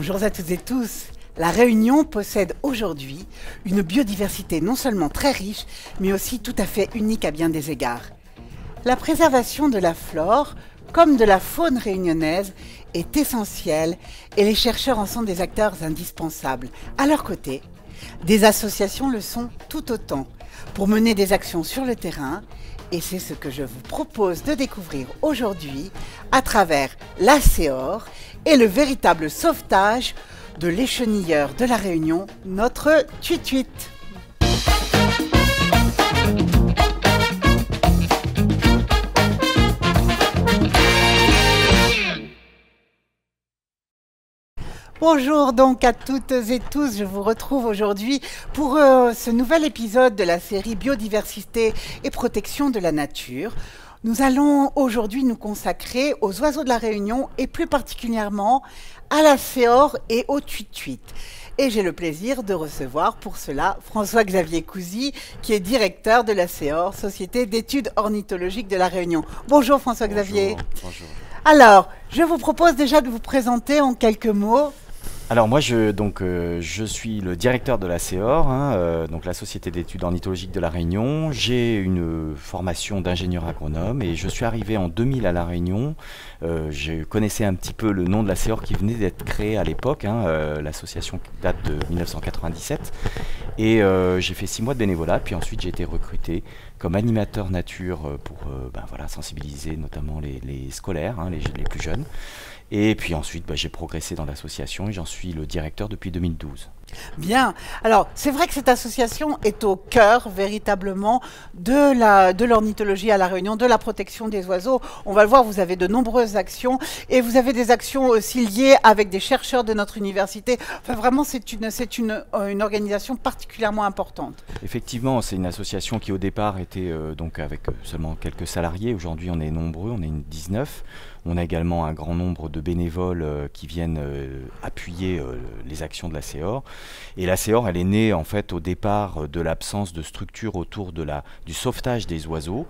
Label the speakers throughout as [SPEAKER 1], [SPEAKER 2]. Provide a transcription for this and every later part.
[SPEAKER 1] Bonjour à toutes et tous. La Réunion possède aujourd'hui une biodiversité non seulement très riche, mais aussi tout à fait unique à bien des égards. La préservation de la flore, comme de la faune réunionnaise, est essentielle et les chercheurs en sont des acteurs indispensables. À leur côté, des associations le sont tout autant pour mener des actions sur le terrain. Et c'est ce que je vous propose de découvrir aujourd'hui à travers la Céore et le véritable sauvetage de l'échenilleur de la Réunion, notre tuituite. Bonjour donc à toutes et tous, je vous retrouve aujourd'hui pour ce nouvel épisode de la série Biodiversité et protection de la nature. Nous allons aujourd'hui nous consacrer aux oiseaux de la Réunion et plus particulièrement à la Céore et au tuituite. Et j'ai le plaisir de recevoir pour cela François-Xavier Couzy, qui est directeur de la Céore, Société d'études ornithologiques de la Réunion. Bonjour François-Xavier.
[SPEAKER 2] Bonjour.
[SPEAKER 1] Alors, je vous propose déjà de vous présenter en quelques mots.
[SPEAKER 2] Alors moi je suis le directeur de la Céore, donc la Société d'études ornithologiques de la Réunion. J'ai une formation d'ingénieur agronome et je suis arrivé en 2000 à la Réunion. Je connaissais un petit peu le nom de la Céore qui venait d'être créé à l'époque, l'association date de 1997. Et j'ai fait 6 mois de bénévolat, puis ensuite j'ai été recruté comme animateur nature pour sensibiliser notamment les scolaires, les plus jeunes. Et puis ensuite, j'ai progressé dans l'association et j'en suis le directeur depuis 2012.
[SPEAKER 1] Bien. Alors, c'est vrai que cette association est au cœur véritablement de l'ornithologie à La Réunion, de la protection des oiseaux. On va le voir, vous avez de nombreuses actions et vous avez des actions aussi liées avec des chercheurs de notre université. Enfin, vraiment, c'est une organisation particulièrement importante.
[SPEAKER 2] Effectivement, c'est une association qui au départ était donc avec seulement quelques salariés. Aujourd'hui, on est nombreux, on est 19. On a également un grand nombre de bénévoles qui viennent appuyer les actions de la Céore. Et la Céore, elle est née en fait au départ de l'absence de structure autour du sauvetage des oiseaux,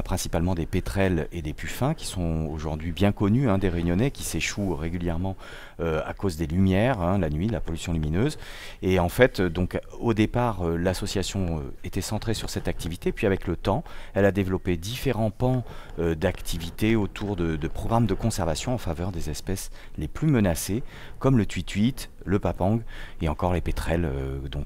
[SPEAKER 2] principalement des pétrels et des puffins, qui sont aujourd'hui bien connus des Réunionnais, qui s'échouent régulièrement à cause des lumières, la nuit, la pollution lumineuse. Et en fait, donc au départ, l'association était centrée sur cette activité. Puis avec le temps, elle a développé différents pans d'activités autour de programmes de conservation en faveur des espèces les plus menacées, comme le tuituite, le papang et encore les pétrels dont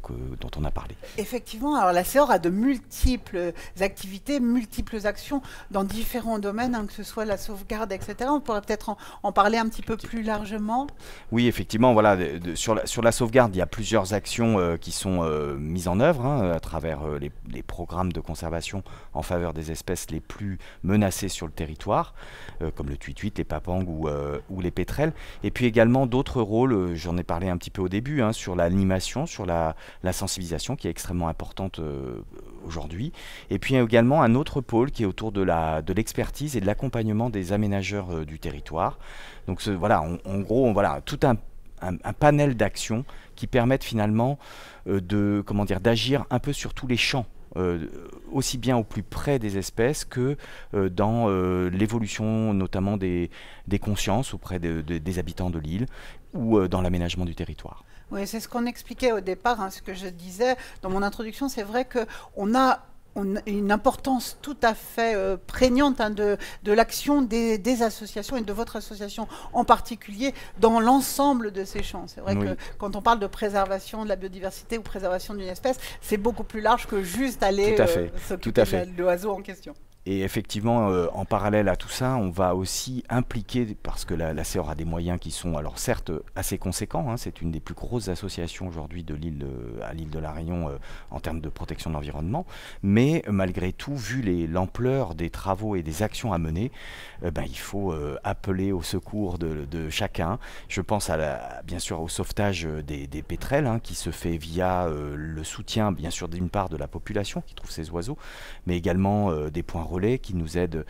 [SPEAKER 2] on a parlé.
[SPEAKER 1] Effectivement, alors la Céore a de multiples activités, multiples actions dans différents domaines, que ce soit la sauvegarde, etc. On pourrait peut-être en parler un petit peu plus largement.
[SPEAKER 2] Oui, effectivement, voilà, sur la sauvegarde, il y a plusieurs actions qui sont mises en œuvre à travers les programmes de conservation en faveur des espèces les plus menacées sur le territoire, comme le tuituite, les papangs ou les pétrels. Et puis également d'autres rôles, j'en ai parlé un petit peu au début, sur l'animation, sur la sensibilisation qui est extrêmement importante aujourd'hui. Et puis également un autre pôle qui est autour de l'expertise et de l'accompagnement des aménageurs du territoire. Donc voilà, en gros, voilà, tout un panel d'actions qui permettent finalement d'agir un peu sur tous les champs. Aussi bien au plus près des espèces que dans l'évolution notamment des consciences auprès des habitants de l'île ou dans l'aménagement du territoire.
[SPEAKER 1] Oui, c'est ce qu'on expliquait au départ, ce que je disais dans mon introduction. C'est vrai qu'on a une importance tout à fait prégnante de l'action des associations et de votre association en particulier dans l'ensemble de ces champs. C'est vrai que quand on parle de préservation de la biodiversité ou préservation d'une espèce, c'est beaucoup plus large que juste aller s'occuper de l'oiseau en question.
[SPEAKER 2] Et effectivement, en parallèle à tout ça, on va aussi impliquer, parce que la Céore a des moyens qui sont, alors certes, assez conséquents, c'est une des plus grosses associations aujourd'hui à l'île de la Réunion en termes de protection de l'environnement, mais malgré tout, vu l'ampleur des travaux et des actions à mener, il faut appeler au secours de chacun. Je pense bien sûr au sauvetage des pétrels, qui se fait via le soutien, bien sûr, d'une part de la population qui trouve ces oiseaux, mais également des points relais qui nous aident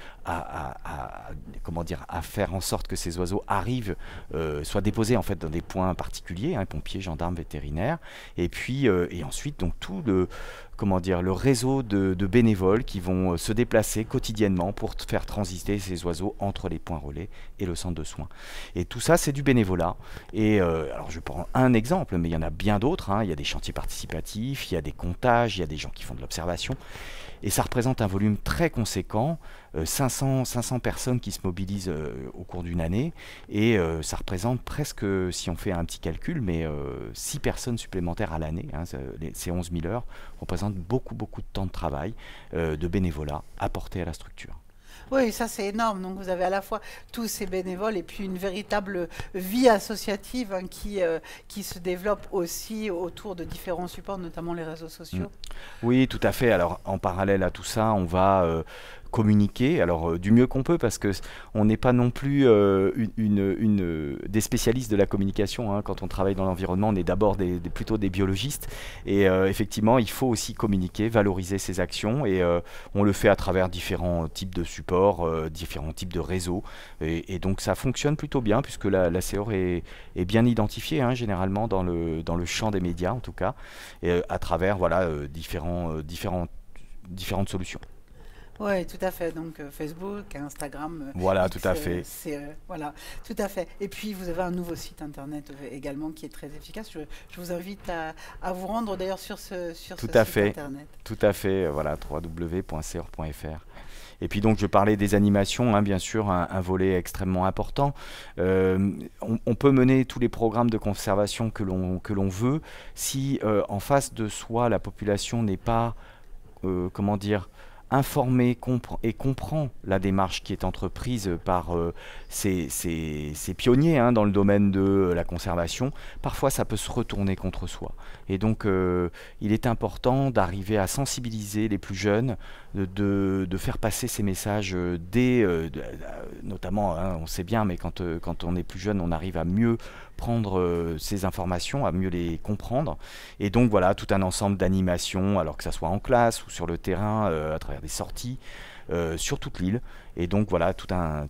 [SPEAKER 2] comment dire, à faire en sorte que ces oiseaux arrivent, soient déposés en fait dans des points particuliers, hein, pompiers, gendarmes, vétérinaires, et puis et ensuite donc tout comment dire, le réseau de bénévoles qui vont se déplacer quotidiennement pour faire transiter ces oiseaux entre les points relais et le centre de soins. Et tout ça, c'est du bénévolat. Et alors, je prends un exemple, mais il y en a bien d'autres, hein. Il y a des chantiers participatifs, il y a des comptages, il y a des gens qui font de l'observation. Et ça représente un volume très conséquent, 500 personnes qui se mobilisent au cours d'une année, et ça représente presque, si on fait un petit calcul, mais 6 personnes supplémentaires à l'année, hein, ces 11 000 heures représentent beaucoup de temps de travail, de bénévolat apporté à la structure.
[SPEAKER 1] Oui, ça c'est énorme. Donc vous avez à la fois tous ces bénévoles et puis une véritable vie associative, hein, qui se développe aussi autour de différents supports, notamment les réseaux sociaux.
[SPEAKER 2] Oui, tout à fait. Alors en parallèle à tout ça, on va communiquer, alors du mieux qu'on peut, parce que on n'est pas non plus des spécialistes de la communication, hein. Quand on travaille dans l'environnement, on est d'abord plutôt des biologistes, et effectivement il faut aussi communiquer, valoriser ces actions, et on le fait à travers différents types de supports, différents types de réseaux, et donc ça fonctionne plutôt bien, puisque la CEOR est bien identifiée, hein, généralement dans le champ des médias en tout cas, et à travers voilà, différentes solutions.
[SPEAKER 1] Oui, tout à fait. Donc Facebook, Instagram,
[SPEAKER 2] Voilà,
[SPEAKER 1] X,
[SPEAKER 2] tout à fait.
[SPEAKER 1] voilà, tout à fait. Et puis vous avez un nouveau site internet également qui est très efficace. Je vous invite à vous rendre d'ailleurs sur ce site internet.
[SPEAKER 2] Tout à fait. Voilà, www.ceor.fr. Et puis donc je parlais des animations, hein, bien sûr, un volet extrêmement important. On peut mener tous les programmes de conservation que l'on veut si en face de soi la population n'est pas, comment dire, informé et comprend la démarche qui est entreprise par ces pionniers, hein, dans le domaine de la conservation. Parfois ça peut se retourner contre soi, et donc il est important d'arriver à sensibiliser les plus jeunes, de faire passer ces messages notamment, hein, on sait bien, mais quand on est plus jeune, on arrive à mieux prendre ces informations, à mieux les comprendre, et donc voilà, tout un ensemble d'animations, alors que ça soit en classe ou sur le terrain, à travers des sorties sur toute l'île, et donc voilà, tout un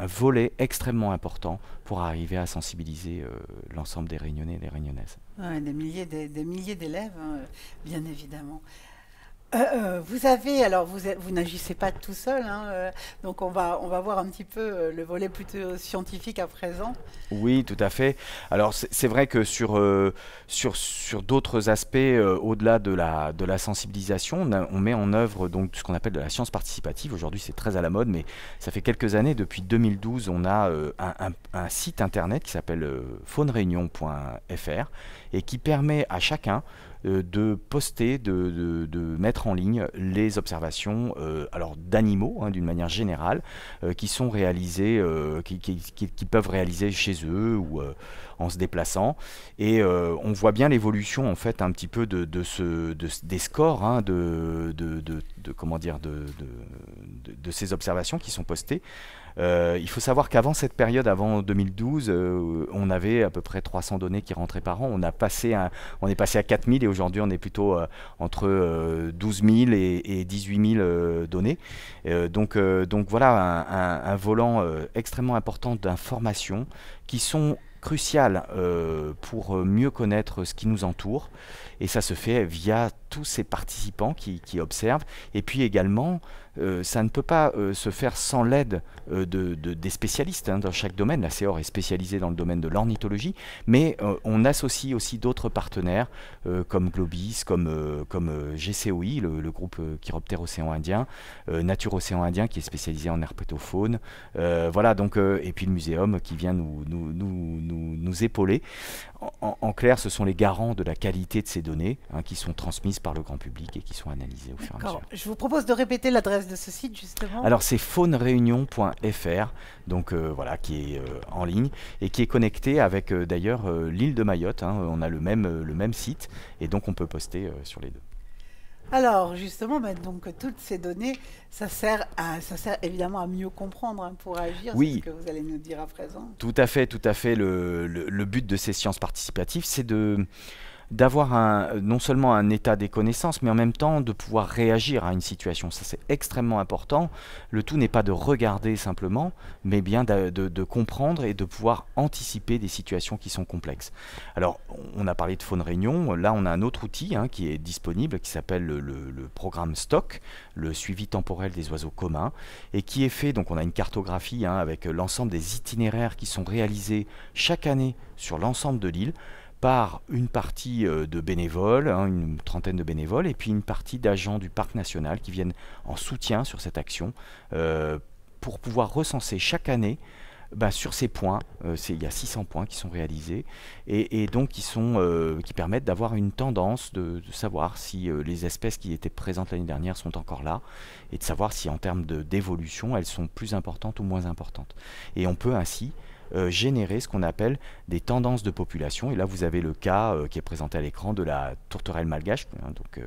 [SPEAKER 2] volet extrêmement important pour arriver à sensibiliser l'ensemble des Réunionnais et des Réunionnaises.
[SPEAKER 1] Ouais, des milliers d'élèves, hein, bien évidemment. Vous avez, alors vous n'agissez pas tout seul, hein, donc on va voir un petit peu le volet plutôt scientifique à présent.
[SPEAKER 2] Oui, tout à fait. Alors c'est vrai que sur d'autres aspects, au-delà de la sensibilisation, on met en œuvre donc ce qu'on appelle de la science participative. Aujourd'hui c'est très à la mode, mais ça fait quelques années, depuis 2012, on a un site internet qui s'appelle faunereunion.fr, et qui permet à chacun de poster, de mettre en ligne les observations alors d'animaux, hein, d'une manière générale, qui sont réalisées, qui peuvent réaliser chez eux ou en se déplaçant, et on voit bien l'évolution en fait un petit peu des scores, hein, comment dire, de ces observations qui sont postées. Il faut savoir qu'avant cette période, avant 2012, on avait à peu près 300 données qui rentraient par an. On est passé à 4000, et aujourd'hui on est plutôt entre 12 000 et 18 000 données. Donc voilà un volant extrêmement important d'informations qui sont cruciales pour mieux connaître ce qui nous entoure, et ça se fait via tous ces participants qui observent, et puis également ça ne peut pas se faire sans l'aide des spécialistes, hein, dans chaque domaine. La CEOR est spécialisée dans le domaine de l'ornithologie, mais on associe aussi d'autres partenaires comme Globis, comme GCOI, le groupe Chiroptère Océan Indien, Nature Océan Indien qui est spécialisé en herpétofaune, voilà, donc, et puis le muséum qui vient nous épauler. En clair, ce sont les garants de la qualité de ces données, hein, qui sont transmises par le grand public et qui sont analysées au fur et à mesure.
[SPEAKER 1] Je vous propose de répéter l'adresse de ce site, justement.
[SPEAKER 2] Alors c'est faunereunion.fr, donc voilà, qui est en ligne et qui est connecté avec d'ailleurs l'île de Mayotte, hein. On a le même site, et donc on peut poster sur les deux.
[SPEAKER 1] Alors justement, donc toutes ces données, ça sert évidemment à mieux comprendre, hein, pour agir.
[SPEAKER 2] Oui.
[SPEAKER 1] C'est ce que vous allez nous dire à présent.
[SPEAKER 2] Tout à fait. Le but de ces sciences participatives, c'est de d'avoir non seulement un état des connaissances, mais en même temps de pouvoir réagir à une situation. Ça, c'est extrêmement important. Le tout n'est pas de regarder simplement, mais bien de comprendre et de pouvoir anticiper des situations qui sont complexes. Alors, on a parlé de faune réunion. Là, on a un autre outil qui est disponible, qui s'appelle le programme STOC, le suivi temporel des oiseaux communs, et qui est fait, donc on a une cartographie avec l'ensemble des itinéraires qui sont réalisés chaque année sur l'ensemble de l'île, par une partie de bénévoles, une trentaine de bénévoles, et puis une partie d'agents du parc national qui viennent en soutien sur cette action pour pouvoir recenser chaque année sur ces points. Il y a 600 points qui sont réalisés et donc qui permettent d'avoir une tendance de savoir si les espèces qui étaient présentes l'année dernière sont encore là et de savoir si en termes d'évolution elles sont plus importantes ou moins importantes. Et on peut ainsi générer ce qu'on appelle des tendances de population. Et là, vous avez le cas qui est présenté à l'écran de la tourterelle malgache, donc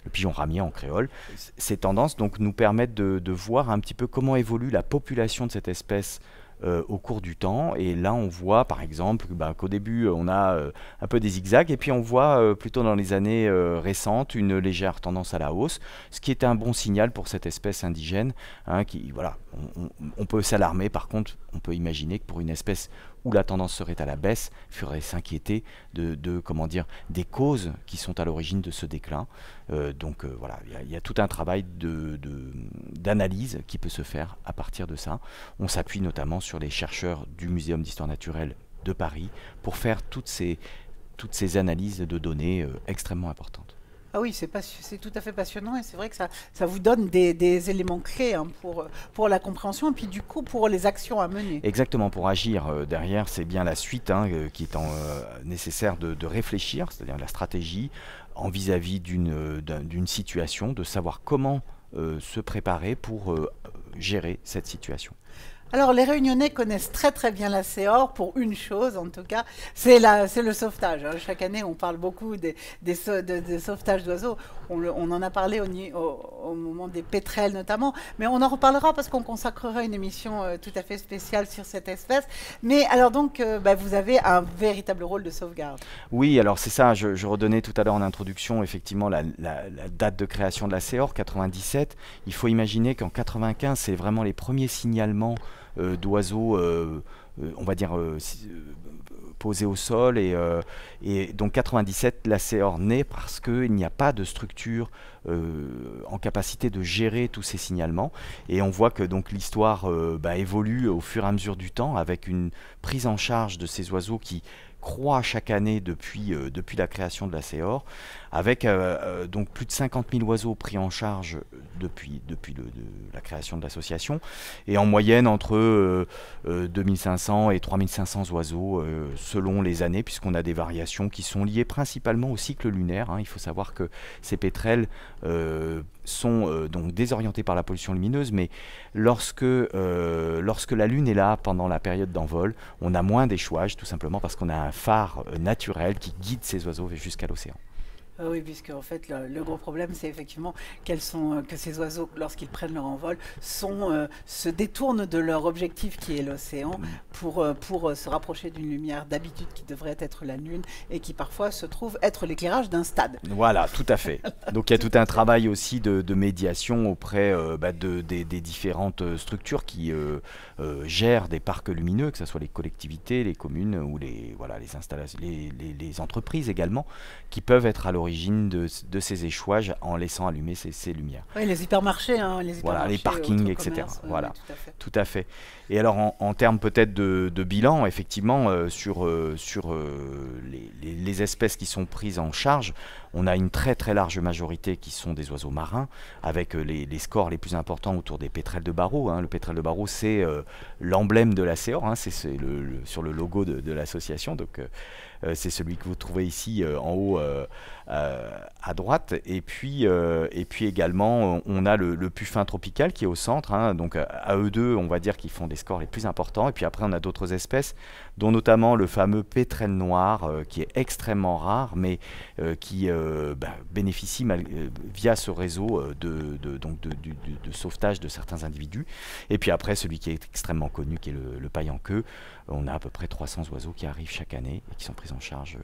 [SPEAKER 2] le pigeon ramier en créole. Ces tendances donc, nous permettent de voir un petit peu comment évolue la population de cette espèce au cours du temps. Et là, on voit par exemple qu'au début, on a un peu des zigzags, et puis on voit plutôt dans les années récentes une légère tendance à la hausse, ce qui est un bon signal pour cette espèce indigène. Voilà, on peut s'alarmer, par contre, on peut imaginer que pour une espèce où la tendance serait à la baisse, il faudrait s'inquiéter comment dire, des causes qui sont à l'origine de ce déclin. Voilà, il y a tout un travail d'analyse qui peut se faire à partir de ça. On s'appuie notamment sur les chercheurs du Muséum d'histoire naturelle de Paris pour faire toutes ces analyses de données extrêmement importantes.
[SPEAKER 1] Ah oui, c'est tout à fait passionnant et c'est vrai que ça vous donne des éléments clés pour la compréhension et puis du coup pour les actions à mener.
[SPEAKER 2] Exactement, pour agir derrière, c'est bien la suite qui est nécessaire de réfléchir, c'est-à-dire la stratégie en vis-à-vis d'une situation, de savoir comment se préparer pour gérer cette situation.
[SPEAKER 1] Alors, les Réunionnais connaissent très très bien la Céore pour une chose, en tout cas, c'est le sauvetage. Chaque année, on parle beaucoup des sauvetages d'oiseaux. On en a parlé au moment des pétrels notamment, mais on en reparlera parce qu'on consacrera une émission tout à fait spéciale sur cette espèce. Mais alors donc, vous avez un véritable rôle de sauvegarde.
[SPEAKER 2] Oui, alors c'est ça, je redonnais tout à l'heure en introduction, effectivement, la date de création de la Céore, 97. Il faut imaginer qu'en 95, c'est vraiment les premiers signalements d'oiseaux, on va dire, posés au sol. Et donc 97, la Céore naît parce qu'il n'y a pas de structure en capacité de gérer tous ces signalements. Et on voit que donc l'histoire évolue au fur et à mesure du temps avec une prise en charge de ces oiseaux qui croît chaque année depuis la création de la Céore, avec donc plus de 50 000 oiseaux pris en charge depuis la création de l'association, et en moyenne entre 2500 et 3500 oiseaux selon les années, puisqu'on a des variations qui sont liées principalement au cycle lunaire. Il faut savoir que ces pétrels sont donc désorientés par la pollution lumineuse, mais lorsque la Lune est là pendant la période d'envol, on a moins d'échouage, tout simplement parce qu'on a un phare naturel qui guide ces oiseaux jusqu'à l'océan.
[SPEAKER 1] Oui, puisque en fait le gros problème c'est effectivement que ces oiseaux, lorsqu'ils prennent leur envol, se détournent de leur objectif qui est l'océan pour se rapprocher d'une lumière d'habitude qui devrait être la Lune et qui parfois se trouve être l'éclairage d'un stade.
[SPEAKER 2] Voilà, tout à fait. Donc il y a tout un travail aussi de médiation auprès des différentes structures qui gèrent des parcs lumineux, que ce soit les collectivités, les communes ou les installations, les entreprises également, qui peuvent être à l'origine de ces échouages en laissant allumer ces lumières.
[SPEAKER 1] Oui, les hypermarchés,
[SPEAKER 2] les parkings, etc. Voilà,
[SPEAKER 1] oui,
[SPEAKER 2] tout à fait. Et alors en termes peut-être de bilan, effectivement, sur les espèces qui sont prises en charge, on a une très très large majorité qui sont des oiseaux marins, avec les scores les plus importants autour des pétrels de Barreau. Le pétrel de Barreau, c'est l'emblème de la Céore, c'est sur le logo de l'association, donc c'est celui que vous trouvez ici en haut à droite. Et puis également, on a le puffin tropical qui est au centre, donc à eux deux, on va dire qu'ils font des scores les plus importants. Et puis après, on a d'autres espèces, dont notamment le fameux pétrel noir, qui est extrêmement rare, mais qui bénéficie via ce réseau de sauvetage de certains individus. Et puis après, celui qui est extrêmement connu, qui est le paille en queue. On a à peu près 300 oiseaux qui arrivent chaque année et qui sont pris en charge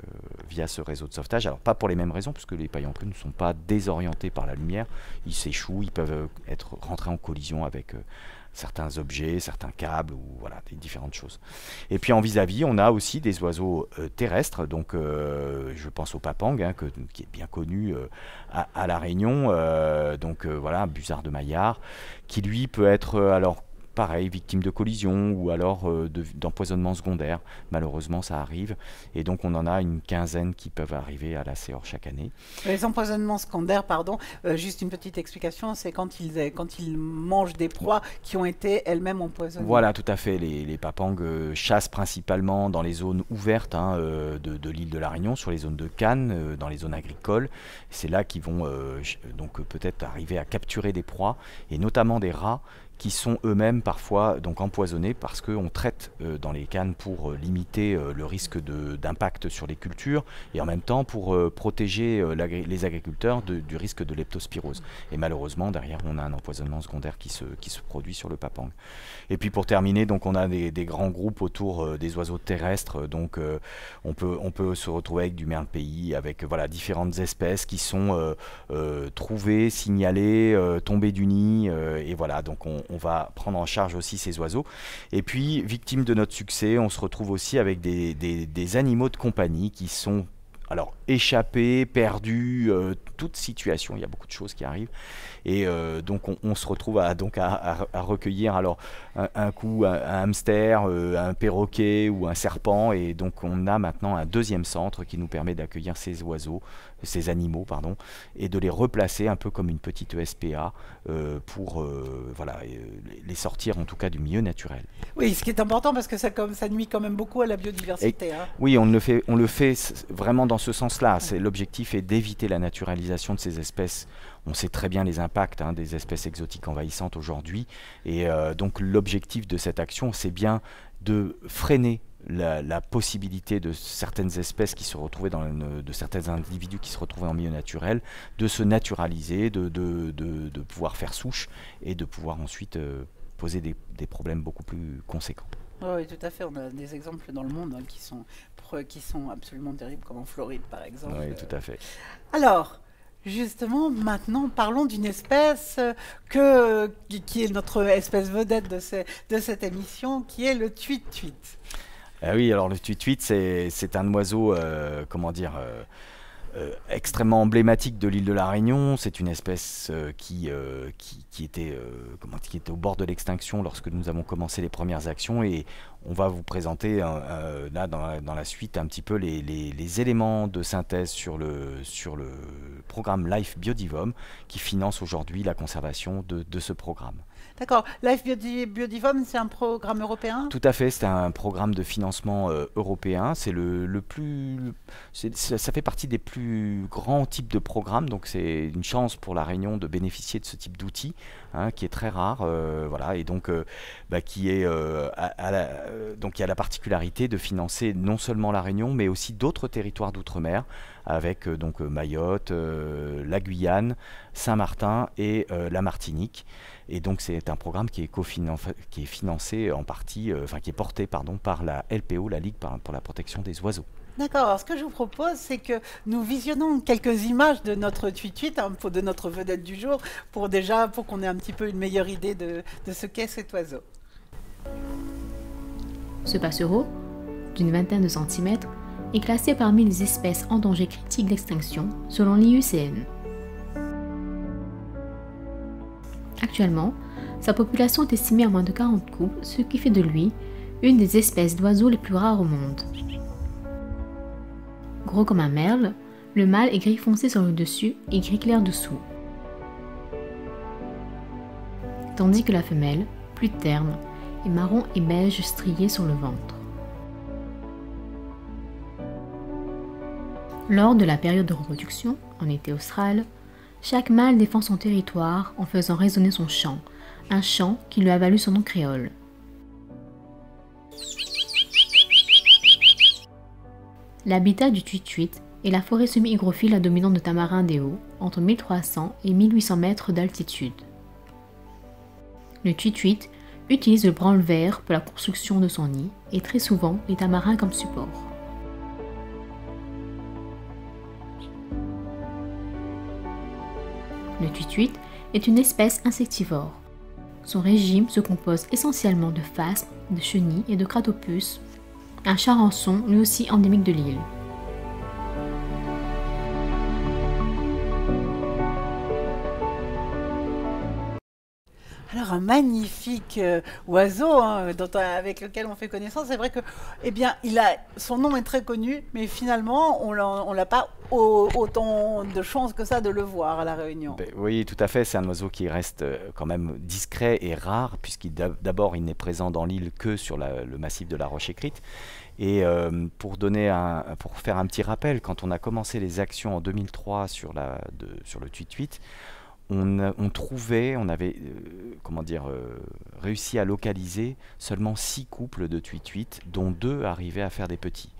[SPEAKER 2] via ce réseau de sauvetage. Alors pas pour les mêmes raisons, puisque les paille en queue ne sont pas désorientés par la lumière. Ils s'échouent, ils peuvent rentrer en collision avec certains objets, certains câbles, ou voilà, des différentes choses. Et puis en vis-à-vis, on a aussi des oiseaux terrestres, donc je pense au papang, qui est bien connu à La Réunion, voilà, un busard de Maillard, qui lui peut être alors pareil, victime de collision ou alors d'empoisonnement secondaire. Malheureusement, ça arrive. Et donc, on en a une quinzaine qui peuvent arriver à la Céore chaque année.
[SPEAKER 1] Les empoisonnements secondaires, pardon, juste une petite explication, c'est quand ils mangent des proies qui ont été elles-mêmes empoisonnées.
[SPEAKER 2] Voilà, tout à fait. Les papangs chassent principalement dans les zones ouvertes de l'île de La Réunion, sur les zones de canne, dans les zones agricoles. C'est là qu'ils vont peut-être arriver à capturer des proies, et notamment des rats, qui sont eux-mêmes parfois donc empoisonnés parce qu'on traite dans les cannes pour limiter le risque d'impact sur les cultures, et en même temps pour protéger les agriculteurs du risque de leptospirose. Et malheureusement, derrière, on a un empoisonnement secondaire qui se produit sur le papang. Et puis pour terminer, donc on a des grands groupes autour des oiseaux terrestres. Donc on peut se retrouver avec du merle-pays, avec voilà, différentes espèces qui sont trouvées, signalées, tombées du nid, et voilà, donc on va prendre en charge aussi ces oiseaux. Et puis, victime de notre succès, on se retrouve aussi avec des animaux de compagnie qui sont alors échappés, perdus, toute situation, il y a beaucoup de choses qui arrivent. Et donc on se retrouve à recueillir alors un coup un hamster, un perroquet ou un serpent, et donc on a maintenant un deuxième centre qui nous permet d'accueillir ces animaux, et de les replacer un peu comme une petite ESPA pour les sortir en tout cas du milieu naturel.
[SPEAKER 1] Oui, ce qui est important parce que ça nuit quand même beaucoup à la biodiversité.
[SPEAKER 2] Oui, on le fait vraiment dans ce sens-là. L'objectif est d'éviter la naturalisation de ces espèces. On sait très bien les impacts des espèces exotiques envahissantes aujourd'hui, et donc l'objectif de cette action, c'est bien de freiner la possibilité de certaines espèces qui se retrouvaient de certains individus qui se retrouvaient en milieu naturel, de se naturaliser, de pouvoir faire souche, et de pouvoir ensuite poser des problèmes beaucoup plus conséquents.
[SPEAKER 1] Oui, tout à fait. On a des exemples dans le monde qui sont absolument terribles, comme en Floride, par exemple.
[SPEAKER 2] Oui, tout à fait.
[SPEAKER 1] Alors, justement, maintenant, parlons d'une espèce qui est notre espèce vedette de cette émission, qui est le tuit-tuit.
[SPEAKER 2] Oui, alors le tuit-tuit, c'est un oiseau, extrêmement emblématique de l'île de La Réunion. C'est une espèce qui était au bord de l'extinction lorsque nous avons commencé les premières actions, et on va vous présenter là dans la suite un petit peu les éléments de synthèse sur le programme Life Biodivom qui finance aujourd'hui la conservation de ce programme.
[SPEAKER 1] D'accord. Life Biodivom, c'est un programme européen ?
[SPEAKER 2] Tout à fait, c'est un programme de financement européen. C'est ça fait partie des plus grands types de programmes, donc c'est une chance pour La Réunion de bénéficier de ce type d'outils, qui est très rare, et donc qui a la particularité de financer non seulement La Réunion, mais aussi d'autres territoires d'outre-mer, avec Mayotte, la Guyane, Saint-Martin et la Martinique. Et donc c'est un programme qui est financé en partie, qui est porté par la LPO, la Ligue pour la protection des oiseaux.
[SPEAKER 1] D'accord. Alors ce que je vous propose, c'est que nous visionnons quelques images de notre tuit-tuit, de notre vedette du jour, pour qu'on ait un petit peu une meilleure idée de ce qu'est cet oiseau.
[SPEAKER 3] Ce passereau, d'une vingtaine de centimètres, est classé parmi les espèces en danger critique d'extinction selon l'IUCN. Actuellement, sa population est estimée à moins de 40 couples, ce qui fait de lui une des espèces d'oiseaux les plus rares au monde. Gros comme un merle, le mâle est gris foncé sur le dessus et gris clair dessous, tandis que la femelle, plus terne, est marron et beige strié sur le ventre. Lors de la période de reproduction, en été austral, chaque mâle défend son territoire en faisant résonner son chant, un chant qui lui a valu son nom créole. L'habitat du tuituit est la forêt semi-hygrophile à dominante de tamarins des hauts, entre 1300 et 1800 mètres d'altitude. Le tuituit utilise le branle-vert pour la construction de son nid et très souvent les tamarins comme support. Le tuituit est une espèce insectivore. Son régime se compose essentiellement de phasmes, de chenilles et de cratopus, un charançon lui aussi endémique de l'île.
[SPEAKER 1] Alors un magnifique oiseau avec lequel on fait connaissance. C'est vrai que, eh bien, son nom est très connu, mais finalement, on n'a pas autant de chances que ça de le voir à La Réunion.
[SPEAKER 2] Oui, tout à fait. C'est un oiseau qui reste quand même discret et rare, d'abord il n'est présent dans l'île que sur le massif de la Roche-Écrite. Et pour faire un petit rappel, quand on a commencé les actions en 2003 sur le tuituit, on avait réussi à localiser seulement 6 couples de tuituit, dont 2 arrivaient à faire des petits.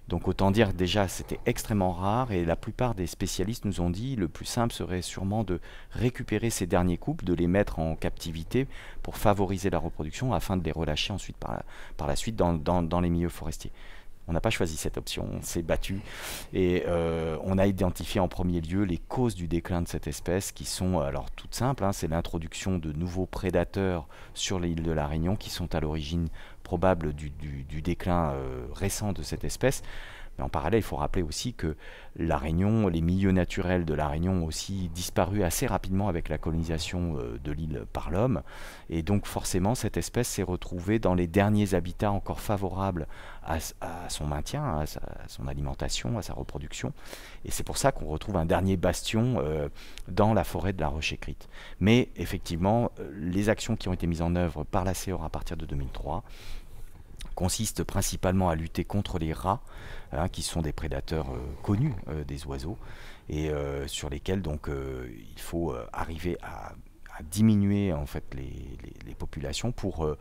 [SPEAKER 2] Donc autant dire déjà c'était extrêmement rare, et la plupart des spécialistes nous ont dit le plus simple serait sûrement de récupérer ces derniers couples, de les mettre en captivité pour favoriser la reproduction afin de les relâcher ensuite par la suite dans les milieux forestiers. On n'a pas choisi cette option, on s'est battu et on a identifié en premier lieu les causes du déclin de cette espèce qui sont alors toutes simples, c'est l'introduction de nouveaux prédateurs sur l'île de la Réunion qui sont à l'origine probable du déclin récent de cette espèce. Mais en parallèle, il faut rappeler aussi que la Réunion, les milieux naturels de la Réunion ont aussi disparu assez rapidement avec la colonisation de l'île par l'homme. Et donc forcément, cette espèce s'est retrouvée dans les derniers habitats encore favorables à son maintien, à son alimentation, à sa reproduction. Et c'est pour ça qu'on retrouve un dernier bastion dans la forêt de la Roche-Écrite. Mais effectivement, les actions qui ont été mises en œuvre par la CEOR à partir de 2003 consiste principalement à lutter contre les rats, qui sont des prédateurs connus des oiseaux, et sur lesquels donc il faut arriver à diminuer en fait les populations pour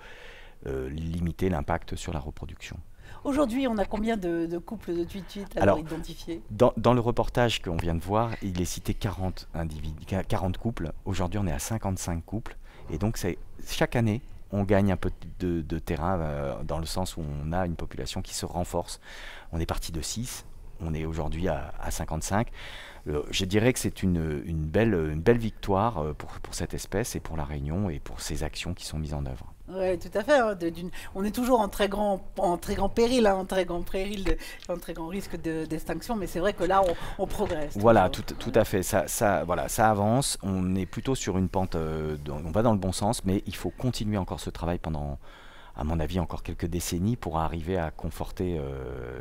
[SPEAKER 2] limiter l'impact sur la reproduction.
[SPEAKER 1] Aujourd'hui, on a combien de couples de tuituit à identifier?
[SPEAKER 2] Dans le reportage qu'on vient de voir, il est cité 40 couples. Aujourd'hui, on est à 55 couples, et donc chaque année on gagne un peu de terrain dans le sens où on a une population qui se renforce. On est parti de 6, on est aujourd'hui à 55. Je dirais que c'est une belle victoire pour cette espèce et pour la Réunion et pour ces actions qui sont mises en œuvre.
[SPEAKER 1] Oui, tout à fait. On est toujours en très grand péril, en très grand risque d'extinction, mais c'est vrai que là, on progresse.
[SPEAKER 2] Voilà, tout à fait. Ça avance. On est plutôt sur une pente. On va dans le bon sens, mais il faut continuer encore ce travail pendant, à mon avis, encore quelques décennies pour arriver à conforter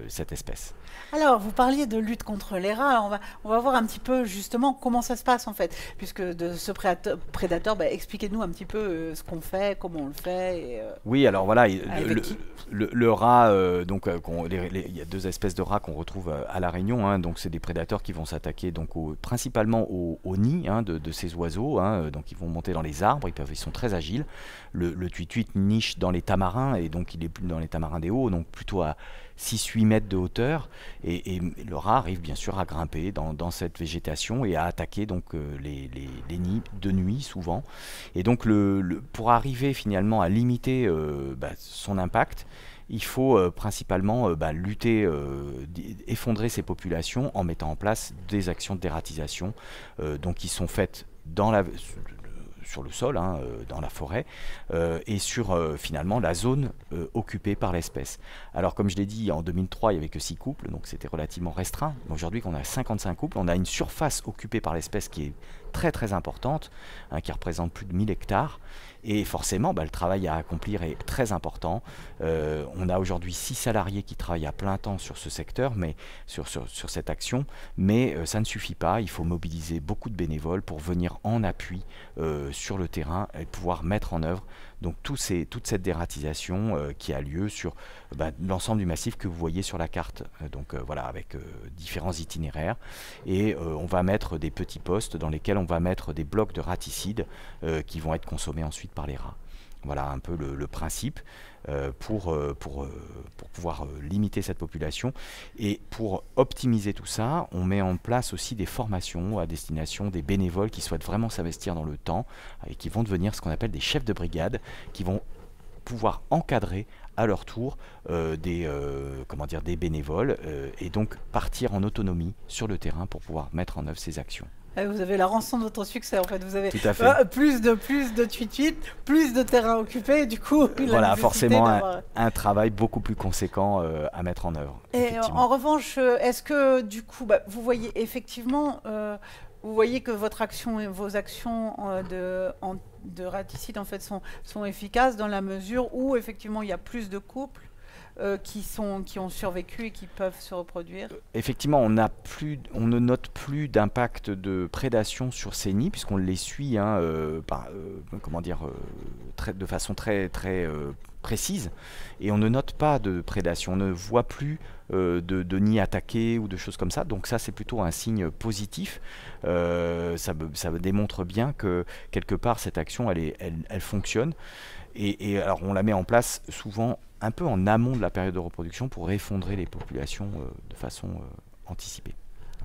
[SPEAKER 2] cette espèce.
[SPEAKER 1] Alors, vous parliez de lutte contre les rats. Alors on va voir un petit peu justement comment ça se passe en fait, puisque de ce prédateur, expliquez-nous un petit peu ce qu'on fait, comment on le fait.
[SPEAKER 2] Oui, alors voilà, le rat, il y a 2 espèces de rats qu'on retrouve à La Réunion. Donc c'est des prédateurs qui vont s'attaquer principalement au nid de ces oiseaux. Donc ils vont monter dans les arbres, ils sont très agiles. Le tuituit niche dans les tamarins, et donc il est plus dans les tamarins des hauts, donc plutôt à 6-8 mètres de hauteur, et le rat arrive bien sûr à grimper dans cette végétation et à attaquer donc les nids de nuit souvent. Et donc pour arriver finalement à limiter son impact, il faut principalement lutter, effondrer ces populations en mettant en place des actions de dératisation qui sont faites sur le sol, dans la forêt, et sur finalement la zone occupée par l'espèce. Alors comme je l'ai dit, en 2003 il n'y avait que 6 couples, donc c'était relativement restreint. Aujourd'hui qu'on a 55 couples, on a une surface occupée par l'espèce qui est très très importante, qui représente plus de 1000 hectares, et forcément le travail à accomplir est très important. On a aujourd'hui 6 salariés qui travaillent à plein temps sur ce secteur, mais sur cette action, mais ça ne suffit pas, il faut mobiliser beaucoup de bénévoles pour venir en appui sur le terrain et pouvoir mettre en œuvre donc toute cette dératisation qui a lieu sur l'ensemble du massif que vous voyez sur la carte, avec différents itinéraires, et on va mettre des petits postes dans lesquels on va mettre des blocs de raticides qui vont être consommés ensuite par les rats. Voilà un peu le principe pour pouvoir limiter cette population. Et pour optimiser tout ça, on met en place aussi des formations à destination des bénévoles qui souhaitent vraiment s'investir dans le temps et qui vont devenir ce qu'on appelle des chefs de brigade, qui vont pouvoir encadrer à leur tour des bénévoles et donc partir en autonomie sur le terrain pour pouvoir mettre en œuvre ces actions.
[SPEAKER 1] Vous avez la rançon de votre succès, en fait. Vous avez
[SPEAKER 2] Tout à fait.
[SPEAKER 1] plus de tweets, plus de terrain occupé, et du coup,
[SPEAKER 2] voilà, forcément un travail beaucoup plus conséquent à mettre en œuvre.
[SPEAKER 1] Et en revanche, est-ce que du coup, vous voyez effectivement, vous voyez que vos actions de raticide en fait sont efficaces dans la mesure où effectivement il y a plus de couples qui ont survécu et qui peuvent se reproduire.
[SPEAKER 2] Effectivement, on ne note plus d'impact de prédation sur ces nids puisqu'on les suit de façon très précise et on ne note pas de prédation, on ne voit plus de nids attaqués ou de choses comme ça, donc ça c'est plutôt un signe positif. Ça démontre bien que quelque part cette action elle fonctionne et alors on la met en place souvent un peu en amont de la période de reproduction pour effondrer les populations de façon anticipée.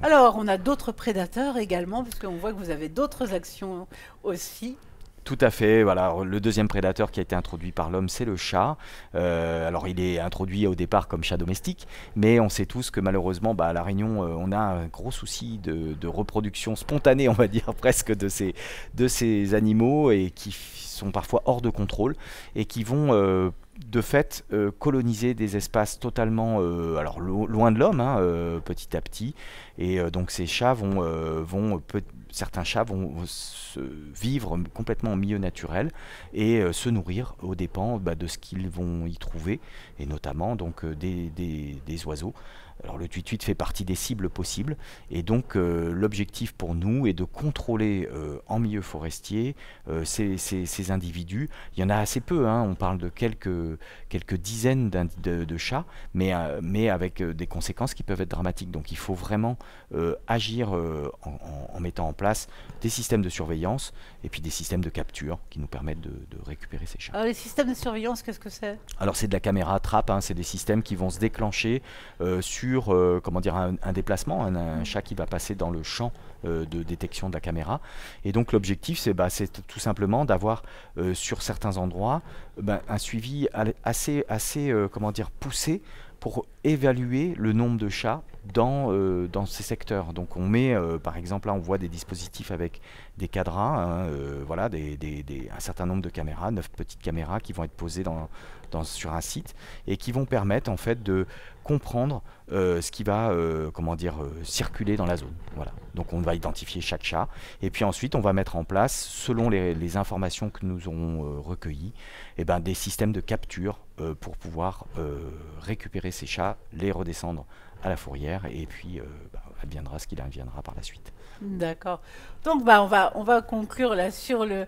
[SPEAKER 1] Alors, on a d'autres prédateurs également, parce qu'on voit que vous avez d'autres actions aussi.
[SPEAKER 2] Tout à fait. Voilà. Le deuxième prédateur qui a été introduit par l'homme, c'est le chat. Alors, il est introduit au départ comme chat domestique, mais on sait tous que malheureusement, à La Réunion, on a un gros souci de reproduction spontanée, on va dire presque, de ces animaux et qui sont parfois hors de contrôle et qui vont de fait coloniser des espaces totalement loin de l'homme, petit à petit, et donc ces chats certains chats vont vivre complètement en milieu naturel et se nourrir aux dépens de ce qu'ils vont y trouver, et notamment donc des oiseaux. Alors le tuituit fait partie des cibles possibles et donc l'objectif pour nous est de contrôler en milieu forestier ces individus. Il y en a assez peu, on parle de quelques dizaines de chats, mais avec des conséquences qui peuvent être dramatiques. Donc il faut vraiment agir en mettant en place des systèmes de surveillance et puis des systèmes de capture qui nous permettent de récupérer ces chats.
[SPEAKER 1] Alors les systèmes de surveillance, qu'est-ce que c'est?
[SPEAKER 2] Alors c'est de la caméra trappe, c'est des systèmes qui vont se déclencher sur un déplacement, un chat qui va passer dans le champ de détection de la caméra. Et donc l'objectif c'est tout simplement d'avoir sur certains endroits un suivi assez poussé pour évaluer le nombre de chats dans ces secteurs. Donc on met par exemple là on voit des dispositifs avec des cadrans, un certain nombre de caméras, 9 petites caméras qui vont être posées sur un site et qui vont permettre en fait de comprendre ce qui va circuler dans la zone. Voilà. Donc on va identifier chaque chat et puis ensuite on va mettre en place, selon les informations que nous aurons recueillies, des systèmes de capture pour pouvoir récupérer ces chats, les redescendre à la fourrière et puis adviendra ce qu'il adviendra par la suite.
[SPEAKER 1] D'accord. Donc on va conclure là sur le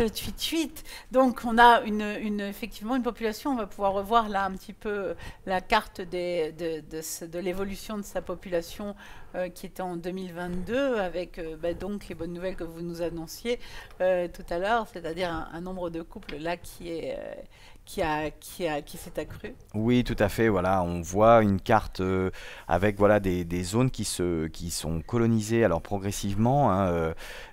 [SPEAKER 1] tuituit. Donc on a effectivement une population. On va pouvoir revoir là un petit peu la carte de l'évolution de sa population qui était en 2022 avec donc les bonnes nouvelles que vous nous annonciez tout à l'heure, c'est-à-dire un nombre de couples là qui s'est accru.
[SPEAKER 2] Oui, tout à fait. Voilà, on voit une carte avec des zones qui sont colonisées alors progressivement,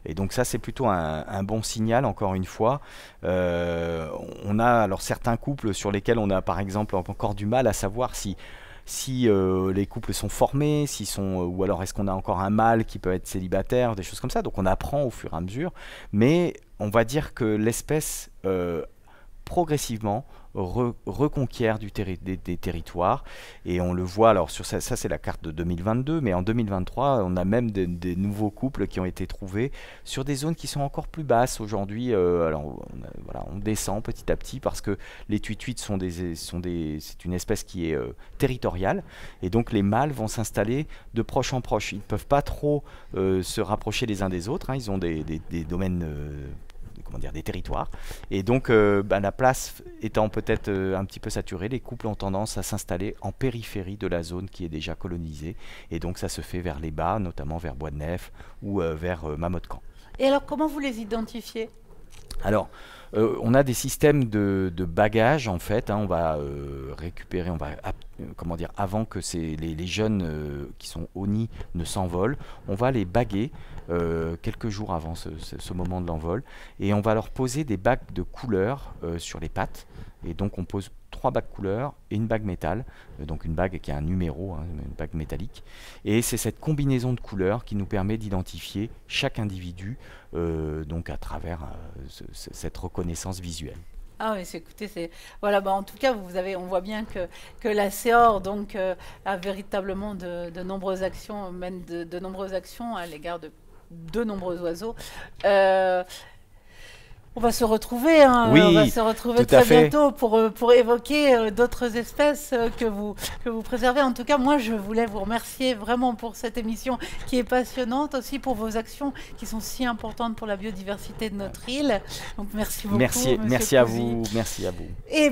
[SPEAKER 2] et donc ça c'est plutôt un bon signal. Encore une fois, on a alors certains couples sur lesquels on a par exemple encore du mal à savoir si les couples sont formés, ou alors est-ce qu'on a encore un mâle qui peut être célibataire, des choses comme ça. Donc on apprend au fur et à mesure, mais on va dire que l'espèce progressivement reconquiert des territoires, et on le voit alors sur ça c'est la carte de 2022, mais en 2023 on a même des nouveaux couples qui ont été trouvés sur des zones qui sont encore plus basses aujourd'hui. On descend petit à petit parce que les tuituits c'est une espèce qui est territoriale, et donc les mâles vont s'installer de proche en proche. Ils ne peuvent pas trop se rapprocher les uns des autres, ils ont des domaines des territoires, et donc la place étant peut-être un petit peu saturée, les couples ont tendance à s'installer en périphérie de la zone qui est déjà colonisée, et donc ça se fait vers les bas, notamment vers Bois de Nef ou vers Mamotcan.
[SPEAKER 1] Et alors comment vous les identifiez?
[SPEAKER 2] Alors On a des systèmes de bagages en fait, hein, on va récupérer, comment dire, avant que les jeunes qui sont au nid ne s'envolent, on va les baguer quelques jours avant ce moment de l'envol, et on va leur poser des bagues de couleur sur les pattes, et donc on pose 3 bagues couleur et une bague métal, donc une bague qui a un numéro, hein, une bague métallique, et c'est cette combinaison de couleurs qui nous permet d'identifier chaque individu donc à travers cette reconnaissance visuelle.
[SPEAKER 1] Ah oui, écoutez, voilà, en tout cas, on voit bien que la CEOR donc a véritablement de nombreuses actions, mène de nombreuses actions à l'égard de nombreux oiseaux. On va se retrouver, hein,
[SPEAKER 2] oui,
[SPEAKER 1] on va se retrouver très bientôt pour évoquer d'autres espèces que vous préservez. En tout cas, moi, je voulais vous remercier vraiment pour cette émission qui est passionnante, aussi pour vos actions qui sont si importantes pour la biodiversité de notre île. Donc, merci beaucoup.
[SPEAKER 2] Merci à vous. Merci à vous.
[SPEAKER 1] Et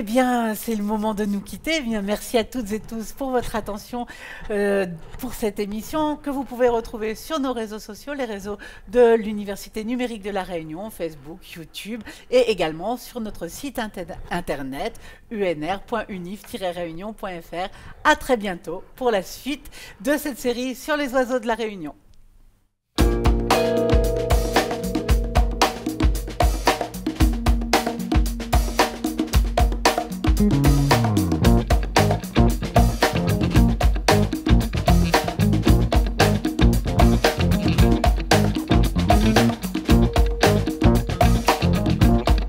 [SPEAKER 1] bien, c'est le moment de nous quitter. Bien, merci à toutes et tous pour votre attention pour cette émission que vous pouvez retrouver sur nos réseaux sociaux, les réseaux de l'Université numérique de La Réunion, Facebook, YouTube, et également sur notre site internet unr.unif-réunion.fr. À très bientôt pour la suite de cette série sur les oiseaux de La Réunion.
[SPEAKER 4] Thank you.